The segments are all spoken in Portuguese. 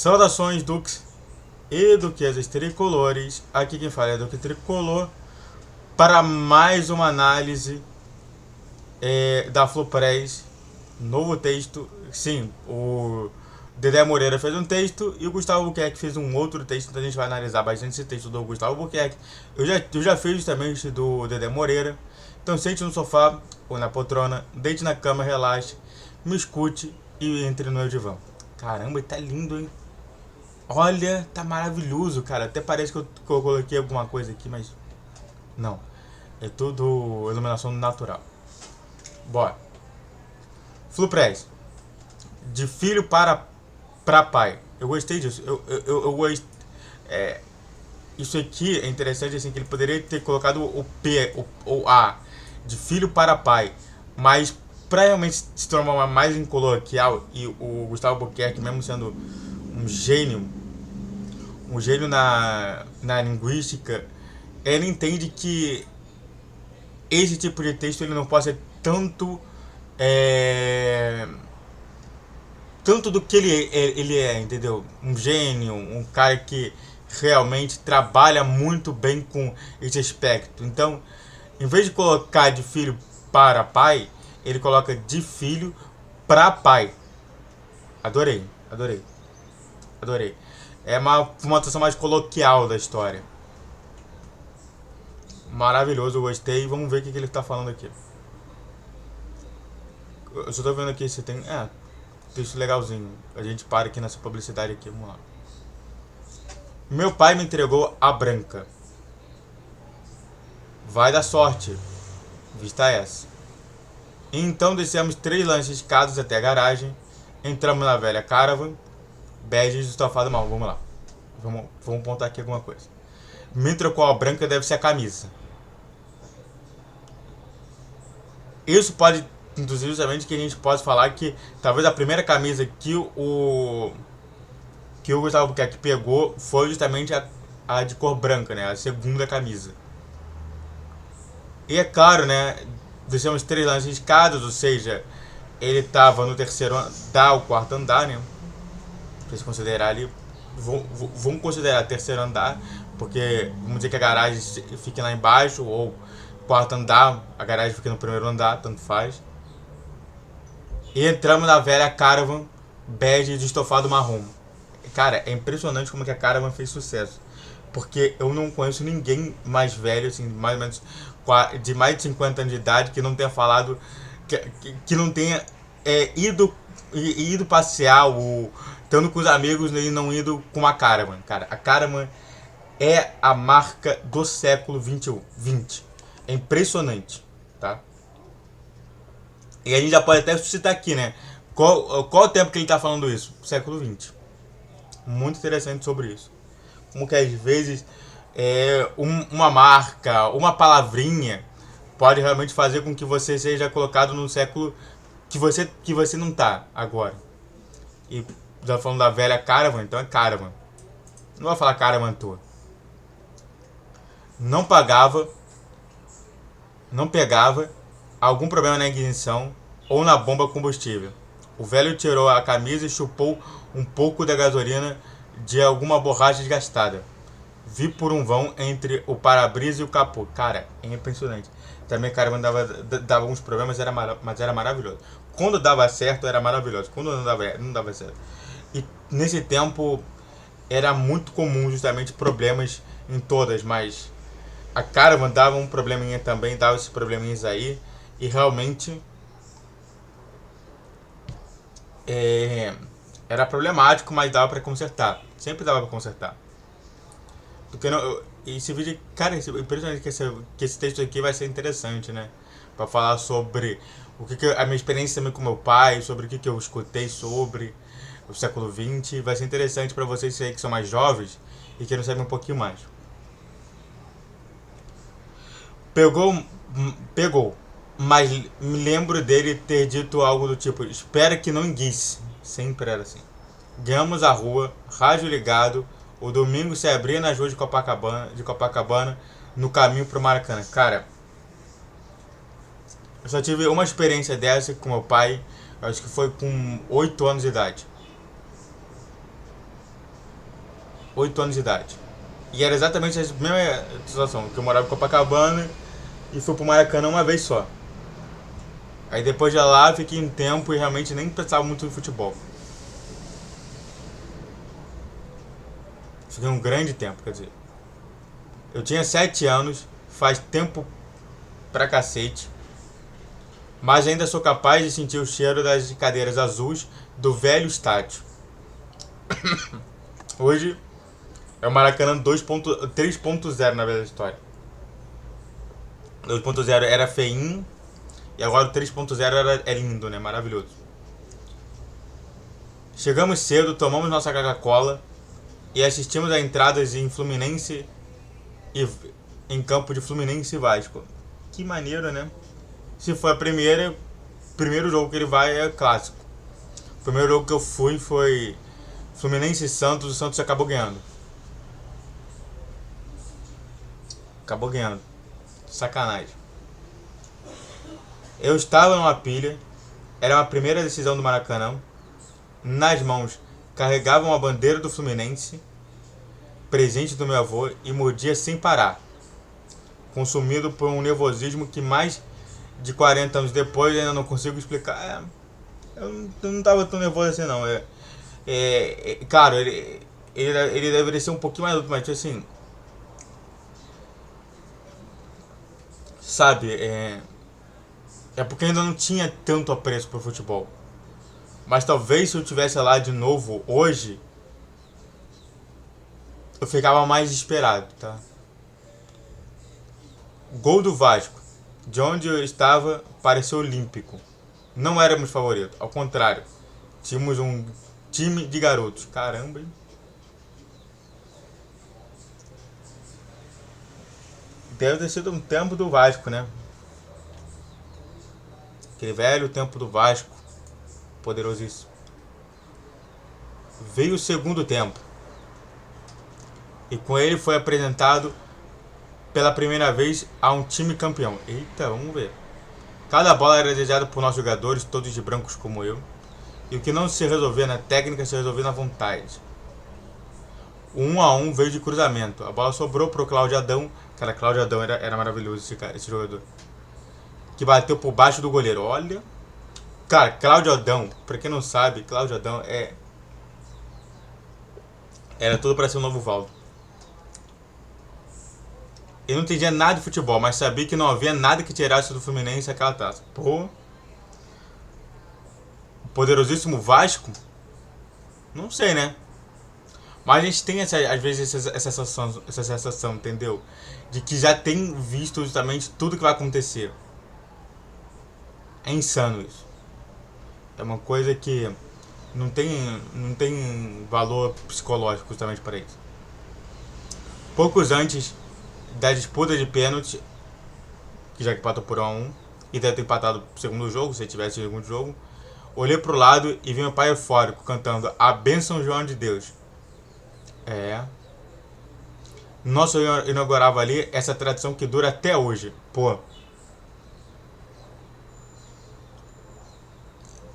Saudações, Dux e duquesas tricolores. Aqui quem fala é Duque Tricolor para mais uma análise da Flopress. Novo texto. Sim, o Dedé Moreira fez um texto e o Gustavo Albuquerque fez um outro texto. Então a gente vai analisar bastante esse texto do Gustavo Albuquerque. Eu já fiz também esse do Dedé Moreira. Então sente no sofá ou na poltrona, deite na cama, relaxe, me escute e entre no divã. Caramba, tá lindo, hein? Olha, tá maravilhoso, cara. Até parece que eu coloquei alguma coisa aqui, mas não. É tudo iluminação natural. Bora. Flupress. De filho para pai. Eu gostei disso. Eu gostei. Isso aqui é interessante, assim, que ele poderia ter colocado o P ou A. De filho para pai. Mas pra realmente se tornar mais em coloquial, e o Gustavo Albuquerque, mesmo sendo um gênio na linguística, ele entende que esse tipo de texto ele não pode ser tanto do que ele é, entendeu? Um gênio, um cara que realmente trabalha muito bem com esse aspecto. Então, em vez de colocar de filho para pai, ele coloca de filho para pai. Adorei, adorei, adorei. É uma formatação mais coloquial da história. Maravilhoso, eu gostei. Vamos ver o que ele tá falando aqui. Eu só tô vendo aqui se tem. Texto legalzinho. A gente para aqui nessa publicidade aqui. Vamos lá. Meu pai me entregou a branca. Vai dar sorte. Vista essa. Então descemos 3 lances de escadas até a garagem. Entramos na velha Caravan. Bege e estofado marrom. Vamos lá. Vamos apontar aqui alguma coisa. Me trocou a branca, deve ser a camisa. Isso pode, inclusive, justamente que a gente pode falar que talvez a primeira camisa que o Gustavo Albuquerque pegou foi justamente a de cor branca, né? A segunda camisa. E é claro, né? Descemos 3 lances de escadas, ou seja, ele estava no terceiro andar, o quarto andar, né? Pra se considerar ali. Vamos considerar terceiro andar, porque vamos dizer que a garagem fique lá embaixo, ou quarto andar, a garagem fica no primeiro andar, tanto faz. E entramos na velha Caravan bege de estofado marrom. Cara, é impressionante como que a Caravan fez sucesso. Porque eu não conheço ninguém mais velho, assim, mais ou menos de mais de 50 anos de idade, que não tenha falado, que não tenha ido passear, ou estando com os amigos e não ido com a Caravan. Cara, a Caravan é a marca do século 20. É impressionante, tá? E a gente já pode até citar aqui, né? Qual o tempo que ele está falando isso? Século 20. Muito interessante sobre isso. Como que às vezes uma marca, uma palavrinha pode realmente fazer com que você seja colocado no século que você não tá agora. E já falando da velha Caravan, então é Caravan. Não vou falar Caravan à toa. Não pegava algum problema na ignição ou na bomba combustível. O velho tirou a camisa e chupou um pouco da gasolina de alguma borracha desgastada. Vi por um vão entre o para-brisa e o capô. Cara, é impressionante. Também, cara, dava alguns problemas, mas era maravilhoso. Quando dava certo, era maravilhoso. Quando não dava certo. E nesse tempo, era muito comum justamente problemas em todas, mas a Caravan dava um probleminha também, dava esses probleminhas aí. E realmente era problemático, mas dava pra consertar. Sempre dava pra consertar. Porque não, esse vídeo, cara, impressionante que esse texto aqui vai ser interessante, né? Pra falar sobre a minha experiência também com meu pai, sobre o que eu escutei sobre o século XX. Vai ser interessante pra vocês aí que são mais jovens e querem saber um pouquinho mais. Pegou, mas me lembro dele ter dito algo do tipo: espera que não enguice. Sempre era assim. Ganhamos a rua, rádio ligado. O domingo se abria nas ruas de Copacabana no caminho pro Maracanã. Cara, eu só tive uma experiência dessa com meu pai. Acho que foi com 8 anos de idade. 8 anos de idade. E era exatamente a mesma situação, que eu morava em Copacabana e fui pro Maracanã uma vez só. Aí depois de lá fiquei um tempo e realmente nem pensava muito em futebol. Fiquei um grande tempo, quer dizer. Eu tinha 7 anos, faz tempo pra cacete, mas ainda sou capaz de sentir o cheiro das cadeiras azuis do velho estádio. Hoje é o Maracanã 3.0 na verdade história. 2.0 era feinho e agora o 3.0 é lindo, né? Maravilhoso. Chegamos cedo, tomamos nossa Coca-Cola e assistimos a entradas em Fluminense e em campo de Fluminense e Vasco. Que maneiro, né? Se for a primeiro jogo que ele vai é clássico. O primeiro jogo que eu fui foi Fluminense e Santos, o Santos acabou ganhando. Acabou ganhando. Sacanagem. Eu estava numa pilha, era a primeira decisão do Maracanã. Nas mãos carregavam a bandeira do Fluminense, presente do meu avô, e mordia sem parar, consumido por um nervosismo que mais de 40 anos depois ainda não consigo explicar. Eu não tava tão nervoso assim não. Claro, ele deveria ser um pouquinho mais adulto, mas assim, sabe, é porque ainda não tinha tanto apreço pro futebol. Mas talvez se eu tivesse lá de novo hoje, eu ficava mais desesperado, tá? Gol do Vasco. De onde eu estava, pareceu olímpico. Não éramos favoritos, ao contrário. Tínhamos um time de garotos. Caramba, hein? Deve ter sido um tempo do Vasco, né? Aquele velho tempo do Vasco. Poderosíssimo. Veio o segundo tempo. E com ele foi apresentado pela primeira vez a um time campeão. Eita, vamos ver. Cada bola era desejada por nossos jogadores, todos de brancos como eu. E o que não se resolvia na técnica se resolvia na vontade. O 1-1 veio de cruzamento. A bola sobrou pro Cláudio Adão. Cara, Cláudio Adão era maravilhoso esse jogador. Que bateu por baixo do goleiro. Olha. Cara, Cláudio Adão, pra quem não sabe, Cláudio Adão era tudo pra ser o novo Valdo. Eu não entendia nada de futebol, mas sabia que não havia nada que tirasse do Fluminense aquela taça. Pô. Poderosíssimo Vasco? Não sei, né? Mas a gente tem às vezes essa sensação, entendeu? De que já tem visto justamente tudo que vai acontecer. É insano isso. É uma coisa que não tem valor psicológico justamente para isso. Poucos antes da disputa de pênalti, que já empatou por 1-1, e deve ter empatado o segundo jogo, se tivesse o segundo jogo, olhei pro lado e vi meu pai eufórico cantando A Bênção João de Deus. Nosso inaugurava ali essa tradição que dura até hoje. Pô.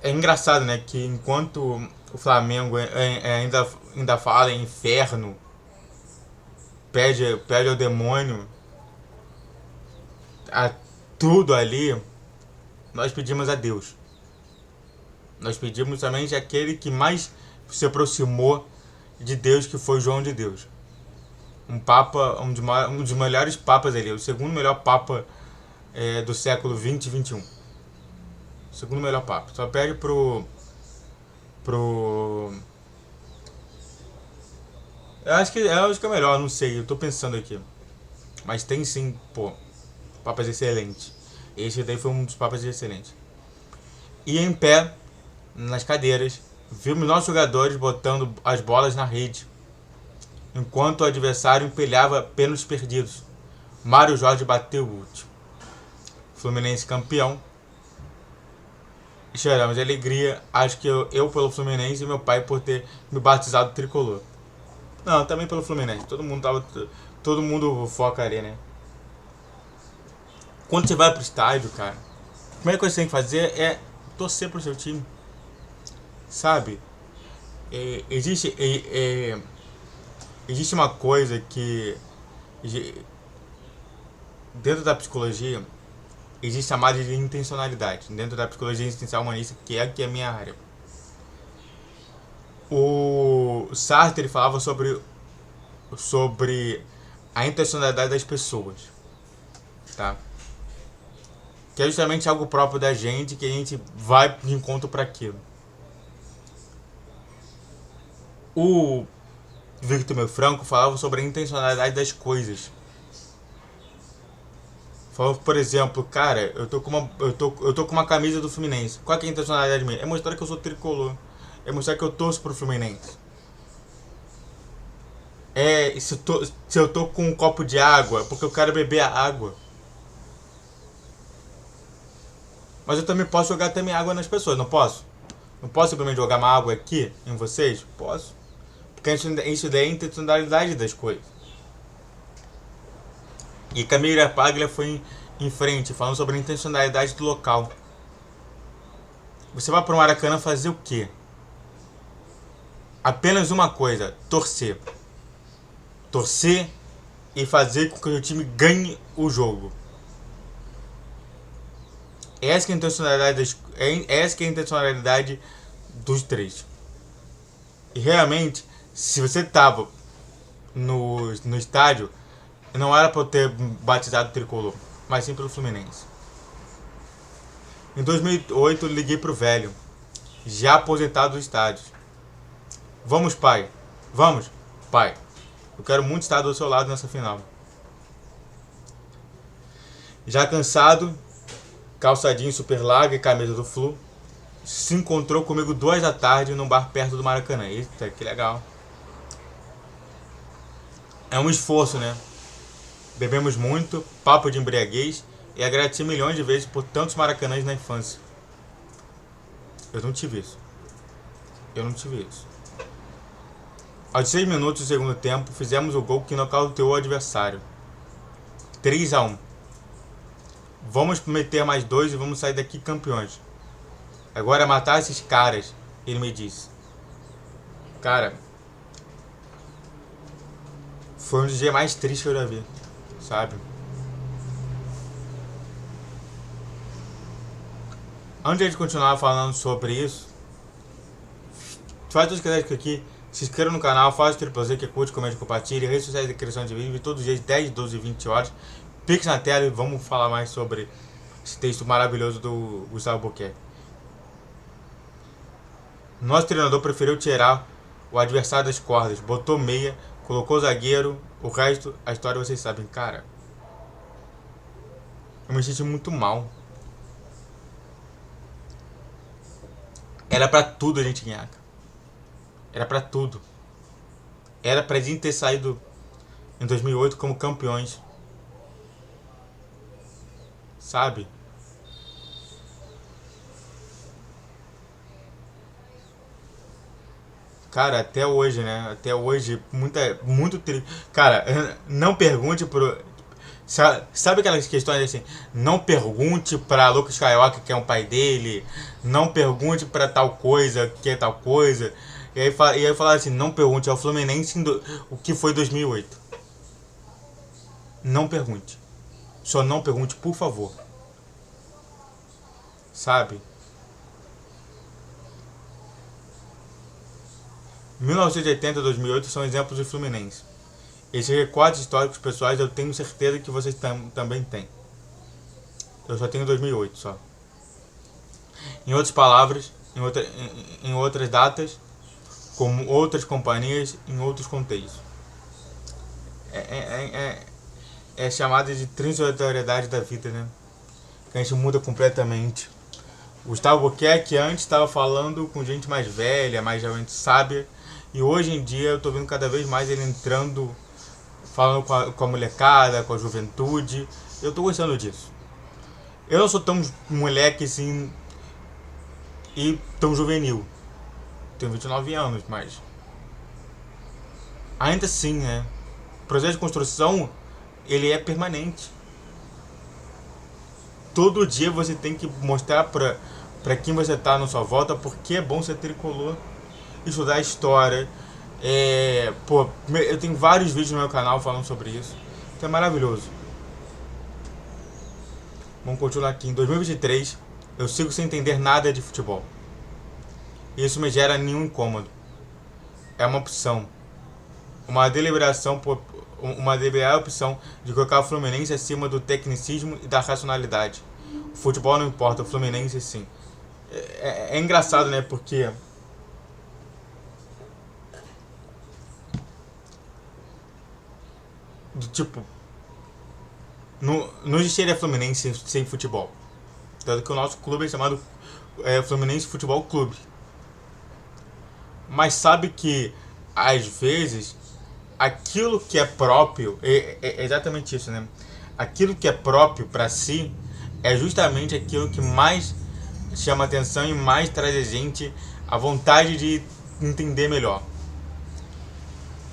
É engraçado, né? Que enquanto o Flamengo ainda fala em inferno, pede ao demônio, a tudo ali, nós pedimos a Deus. Nós pedimos somente aquele que mais se aproximou de Deus, que foi João de Deus. Um papa, um dos melhores papas ali, o segundo melhor papa do século 20 e 21. O segundo melhor papa. Só pede pro eu acho que é melhor, não sei, eu tô pensando aqui. Mas tem sim, pô, papas excelentes. Esse daí foi um dos papas excelentes. E em pé, nas cadeiras, vimos nossos jogadores botando as bolas na rede, enquanto o adversário empilhava pênaltis perdidos. Mário Jorge bateu o último. Fluminense campeão. E choramos de alegria, acho que eu pelo Fluminense e meu pai por ter me batizado tricolor. Não, também pelo Fluminense. Todo mundo foca ali, né? Quando você vai pro estádio, cara, a primeira coisa que você tem que fazer é torcer pro seu time. Sabe? Existe existe uma coisa que dentro da psicologia existe chamada de intencionalidade, dentro da psicologia existencial humanista, que é a minha área. O Sartre ele falava sobre a intencionalidade das pessoas, tá? Que é justamente algo próprio da gente, que a gente vai de encontro para aquilo. O Victor Franco falava sobre a intencionalidade das coisas. Falou, por exemplo, cara, eu tô com uma camisa do Fluminense. Qual que é a intencionalidade minha? É mostrar que eu sou tricolor. É mostrar que eu torço pro Fluminense. Se eu tô com um copo de água, é porque eu quero beber a água. Mas eu também posso jogar também água nas pessoas, não posso? Não posso simplesmente jogar uma água aqui em vocês? Posso. Porque isso daí é a intencionalidade das coisas. E Camila Paglia foi em frente, falando sobre a intencionalidade do local. Você vai para o Maracanã fazer o quê? Apenas uma coisa, torcer. Torcer e fazer com que o seu time ganhe o jogo. Essa que é a intencionalidade, essa que é a intencionalidade dos três. E realmente, se você tava no estádio, não era para eu ter batizado o tricolor, mas sim pelo Fluminense. Em 2008 eu liguei pro velho, já aposentado do estádio. Vamos, pai. Vamos, pai. Eu quero muito estar do seu lado nessa final. Já cansado, calçadinho super larga e camisa do Flu, se encontrou comigo 2 da tarde num bar perto do Maracanã. Eita, que legal. É um esforço, né? Bebemos muito, papo de embriaguez e agradeci milhões de vezes por tantos maracanãs na infância. Eu não tive isso. Aos 6 minutos do segundo tempo, fizemos o gol que nocauteou o adversário. 3-1. Vamos meter mais 2 e vamos sair daqui campeões. Agora é matar esses caras, ele me disse. Cara, foi um dos dias mais tristes que eu já vi, sabe? Antes de continuar falando sobre isso, faz tudo que quiser aqui. Se inscreva no canal, faz o triplo Z, que curte, comente, compartilhe. Redes sociais de criação de vídeo, todos os dias, 10, 12 e 20 horas. Pix na tela e vamos falar mais sobre esse texto maravilhoso do Gustavo Boquete. Nosso treinador preferiu tirar o adversário das cordas, botou meia, colocou zagueiro, o resto, a história vocês sabem. Cara, eu me senti muito mal. Era pra tudo a gente ganhar. Era pra tudo. Era pra gente ter saído em 2008 como campeões. Sabe? Cara, até hoje, né? Até hoje, muito triste. Cara, não pergunte pro. Sabe aquelas questões assim? Não pergunte pra Luke Skywalker que é um pai dele. Não pergunte pra tal coisa que é tal coisa. E aí falar assim: não pergunte ao Fluminense o que foi 2008. Não pergunte. Só não pergunte, por favor. Sabe? 1980 e 2008 são exemplos do Fluminense. Esses recortes históricos pessoais eu tenho certeza que vocês também têm. Eu só tenho 2008 só. Em outras palavras, em outras datas, como outras companhias, em outros contextos. É chamada de transitoriedade da vida, né? Que a gente muda completamente. Gustavo Boquete antes estava falando com gente mais velha, mais realmente sábia. E hoje em dia eu tô vendo cada vez mais ele entrando, falando com a molecada, com a juventude. Eu tô gostando disso. Eu não sou tão moleque assim e tão juvenil. Tenho 29 anos, mas ainda assim, né? O processo de construção, ele é permanente. Todo dia você tem que mostrar pra quem você tá na sua volta porque é bom ser tricolor. Estudar história, Eu tenho vários vídeos no meu canal falando sobre isso. Então é maravilhoso. Vamos continuar aqui. Em 2023, eu sigo sem entender nada de futebol. E isso me gera nenhum incômodo. É uma opção. Uma deliberada opção de colocar o Fluminense acima do tecnicismo e da racionalidade. O futebol não importa, o Fluminense sim. É engraçado, né? Porque do tipo, não existiria Fluminense sem futebol. Tanto que o nosso clube é chamado Fluminense Futebol Clube. Mas sabe que às vezes aquilo que é próprio é exatamente isso, né? Aquilo que é próprio para si é justamente aquilo que mais chama atenção e mais traz a gente a vontade de entender melhor.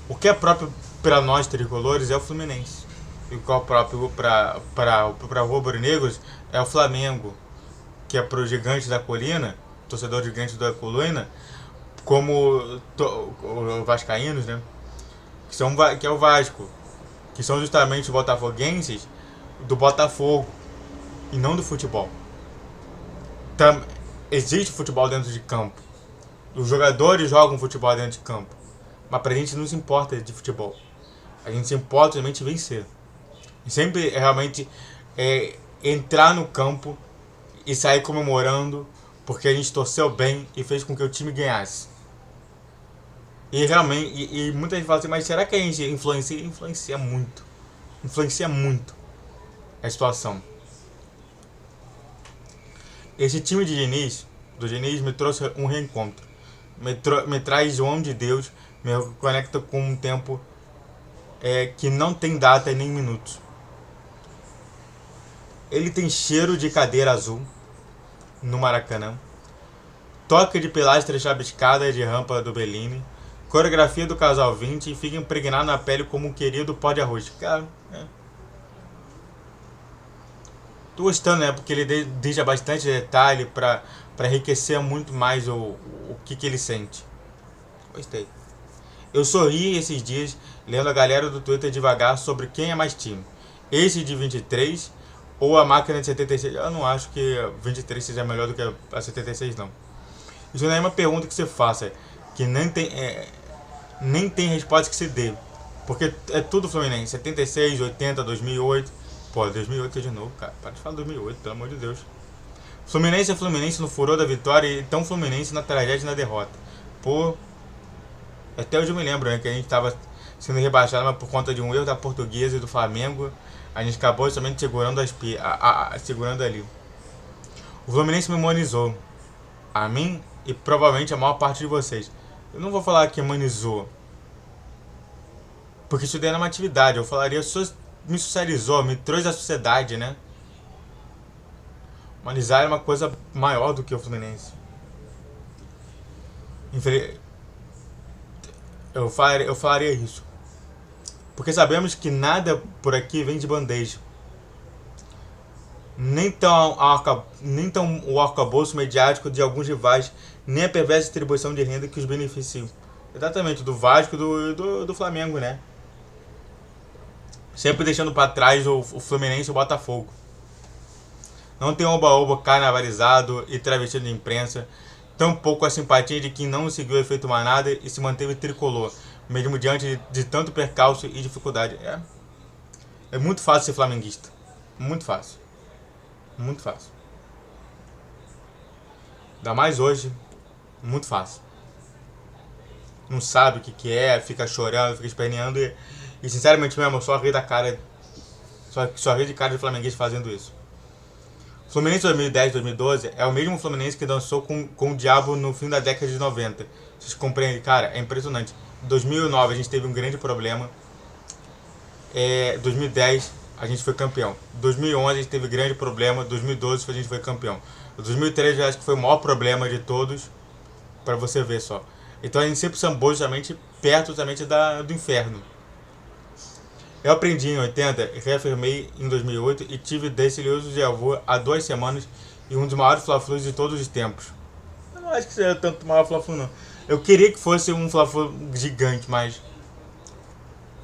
O que é próprio para nós tricolores é o Fluminense. E o que é próprio para rubro-negros é o Flamengo, que é para os gigantes da colina, torcedor gigante da colina, como os vascaínos, né? Que é o Vasco, que são justamente os botafoguenses do Botafogo e não do futebol. Existe futebol dentro de campo. Os jogadores jogam futebol dentro de campo. Mas pra gente não se importa de futebol. A gente se importa realmente de vencer. E sempre realmente entrar no campo e sair comemorando porque a gente torceu bem e fez com que o time ganhasse. E realmente, e muita gente fala assim, mas será que a gente influencia? Influencia muito. Influencia muito a situação. Esse time do Diniz me trouxe um reencontro. Me traz João de Deus, me conecta com um tempo que não tem data e nem minutos. Ele tem cheiro de cadeira azul no Maracanã. Toque de pilastra chabiscada de rampa do Bellini. Coreografia do casal 20 e fica impregnado na pele como um querido pó de arroz. Cara, tô gostando, né? Porque ele deixa bastante detalhe pra enriquecer muito mais o que ele sente. Gostei. Eu sorri esses dias lendo a galera do Twitter devagar sobre quem é mais time. Esse de 23 ou a máquina de 76. Eu não acho que 23 seja melhor do que a 76, não. Isso não é uma pergunta que você faça, que nem tem resposta que se dê. Porque é tudo Fluminense. 76, 80, 2008. Pô, 2008 de novo, cara. Para de falar 2008, pelo amor de Deus. Fluminense é Fluminense no furor da vitória e tão Fluminense na tragédia e na derrota. Pô, até hoje eu me lembro, né, que a gente tava sendo rebaixado, mas por conta de um erro da Portuguesa e do Flamengo, a gente acabou somente segurando segurando ali. O Fluminense me imunizou. A mim e provavelmente a maior parte de vocês. Eu não vou falar que imunizou, porque isso daí era uma atividade. Eu falaria me socializou, me trouxe à sociedade, né? Humanizar é uma coisa maior do que o Fluminense. Eu falaria isso. Porque sabemos que nada por aqui vem de bandeja. Nem tão o arcabouço mediático de alguns rivais, nem a perversa distribuição de renda que os beneficiam. Exatamente, do Vasco e do Flamengo, né? Sempre deixando para trás o Fluminense e o Botafogo. Não tem oba-oba carnavalizado e travestido de imprensa. Tampouco a simpatia de quem não seguiu o efeito manada e se manteve tricolor, mesmo diante de tanto percalço e dificuldade. É muito fácil ser flamenguista. Muito fácil. Muito fácil. Ainda mais hoje. Muito fácil. Não sabe o que é, fica chorando, fica esperneando e sinceramente mesmo, eu só ri da cara. Só ri de cara de flamenguista fazendo isso. Fluminense 2010, 2012 é o mesmo Fluminense que dançou com o diabo no fim da década de 90. Vocês compreendem? Cara, é impressionante. Em 2009 a gente teve um grande problema. 2010 a gente foi campeão. 2011 a gente teve grande problema. 2012 a gente foi campeão. 2013 eu acho que foi o maior problema de todos. Pra você ver só. Então a gente sempre sambou justamente perto justamente do inferno. Eu aprendi em 80, reafirmei em 2008 e tive delicioso de avô há 2 semanas e um dos maiores fla-flus de todos os tempos. Eu não acho que seja tanto maior fla-flu não. Eu queria que fosse um Fla-Flu gigante, mas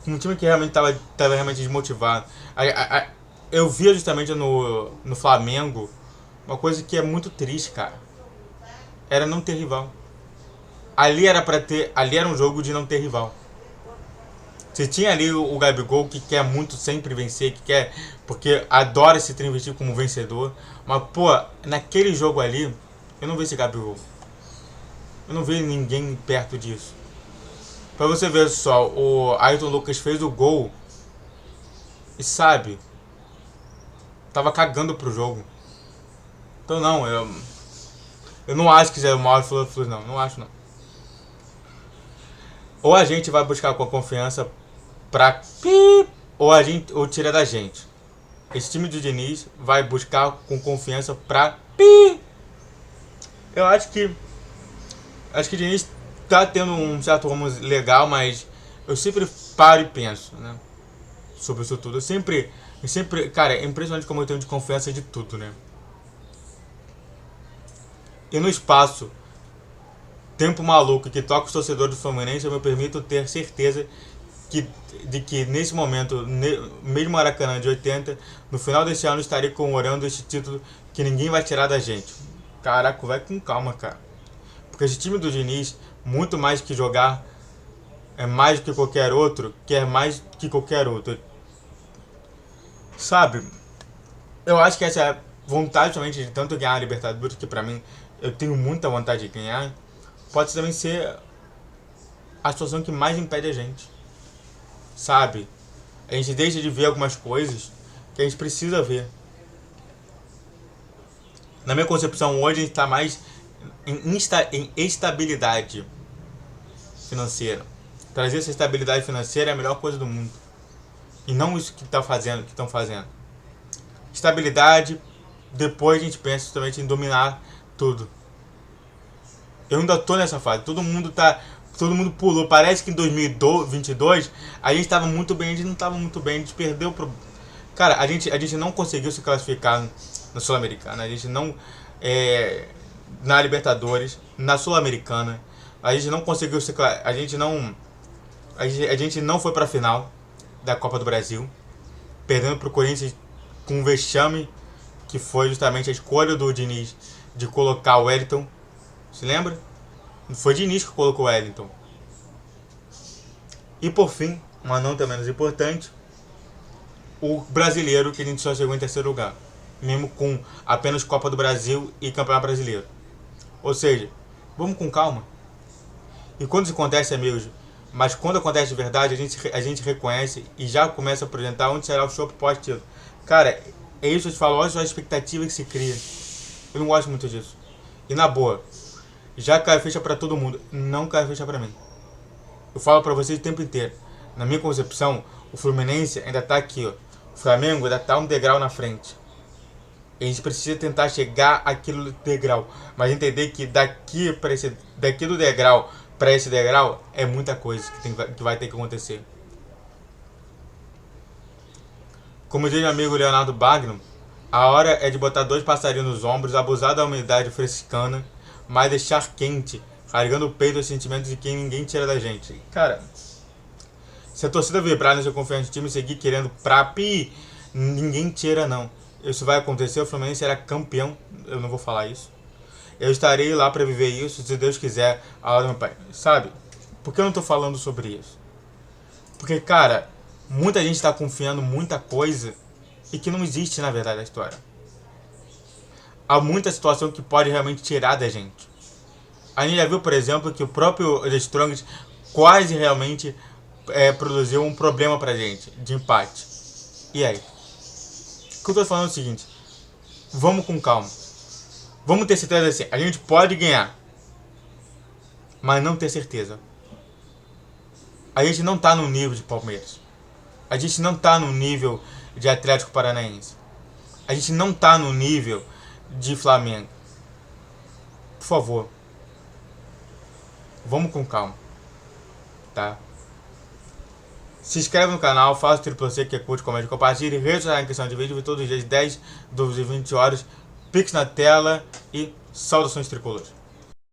um time que realmente tava realmente desmotivado. Eu via justamente no Flamengo uma coisa que é muito triste, cara. Era não ter rival. Ali era para ter, ali era um jogo de não ter rival. Você tinha ali o Gabigol que quer muito sempre vencer, que quer, porque adora se transmitir como vencedor. Mas, pô, naquele jogo ali, eu não vi esse Gabigol. Eu não vi ninguém perto disso. Pra você ver só, o Ayrton Lucas fez o gol e sabe, tava cagando pro jogo. Então não, eu não acho que seja o maior Fla-Flu, não. Não acho, não. Ou a gente vai buscar com a confiança pra ou tira da gente. Esse time do Diniz vai buscar com confiança pra Eu acho que o Diniz tá tendo um certo rumo legal, mas eu sempre paro e penso, né? Sobre isso tudo. Cara, é impressionante como eu tenho de confiança de tudo, né? E no espaço, tempo maluco que toca os torcedores do Fluminense, eu me permito ter certeza de que nesse momento, mesmo Maracanã de 80, no final desse ano estarei comemorando este título que ninguém vai tirar da gente. Caraca, vai com calma, cara. Porque esse time do Diniz, muito mais que jogar, é mais do que qualquer outro, quer mais que qualquer outro. Sabe? Eu acho que essa vontade somente de tanto ganhar a Libertadores, que pra mim eu tenho muita vontade de ganhar, pode também ser a situação que mais impede a gente. Sabe? A gente deixa de ver algumas coisas que a gente precisa ver. Na minha concepção, hoje a gente está mais em estabilidade financeira. Trazer essa estabilidade financeira é a melhor coisa do mundo. E não isso que estão fazendo. Estabilidade, depois a gente pensa justamente em dominar tudo. Eu ainda tô nessa fase. Todo mundo pulou. Parece que em 2022 a gente estava muito bem, a gente não estava muito bem, a gente perdeu pro... Cara, a gente não conseguiu se classificar na Sul-Americana, a gente não na Libertadores, na Sul-Americana, a gente não conseguiu se a gente não foi pra final da Copa do Brasil, perdendo pro Corinthians com um vexame que foi justamente a escolha do Diniz de colocar o Wellington. Se lembra? Foi o Diniz que colocou o Wellington. E por fim, mas não também menos importante, o brasileiro, que a gente só chegou em terceiro lugar, mesmo com apenas Copa do Brasil e Campeonato Brasileiro. Ou seja, vamos com calma. E quando isso acontece, amigos, mas quando acontece de verdade, a gente reconhece e já começa a apresentar onde será o show pós-título. Cara, é isso que eu te falo, olha só a expectativa que se cria. Eu não gosto muito disso. E na boa, já cai ficha pra todo mundo, não cai ficha pra mim. Eu falo pra vocês o tempo inteiro. Na minha concepção, o Fluminense ainda tá aqui, ó. O Flamengo ainda tá um degrau na frente. A gente precisa tentar chegar àquele degrau, mas entender que daqui do degrau para esse degrau é muita coisa que vai ter que acontecer. Como diz meu amigo Leonardo Bagno, a hora é de botar dois passarinhos nos ombros, abusar da umidade frescana, mas deixar quente, carregando o peito os sentimentos de quem ninguém tira da gente. Cara, se a torcida vibrar nessa confiança de time e seguir querendo ninguém tira não. Isso vai acontecer, o Fluminense será campeão, eu não vou falar isso. Eu estarei lá para viver isso, se Deus quiser, a hora do meu pai. Sabe? Por que eu não tô falando sobre isso? Porque, cara, muita gente tá confiando muita coisa e que não existe na verdade a história. Há muita situação que pode realmente tirar da gente. A gente já viu, por exemplo, que o próprio The Strongest quase realmente produziu um problema pra gente, de empate. E aí? O que eu tô falando é o seguinte, vamos com calma. Vamos ter certeza assim, a gente pode ganhar, mas não ter certeza. A gente não tá no nível de Palmeiras. A gente não tá no nível de Atlético Paranaense. A gente não tá no nível de Flamengo. Por favor, vamos com calma, tá? Se inscreve no canal, faça o triplo C, que é curte, comente, compartilhe, rede social na questão de vídeo todos os dias, 10, 12 e 20 horas, Pix na tela e saudações tricolores.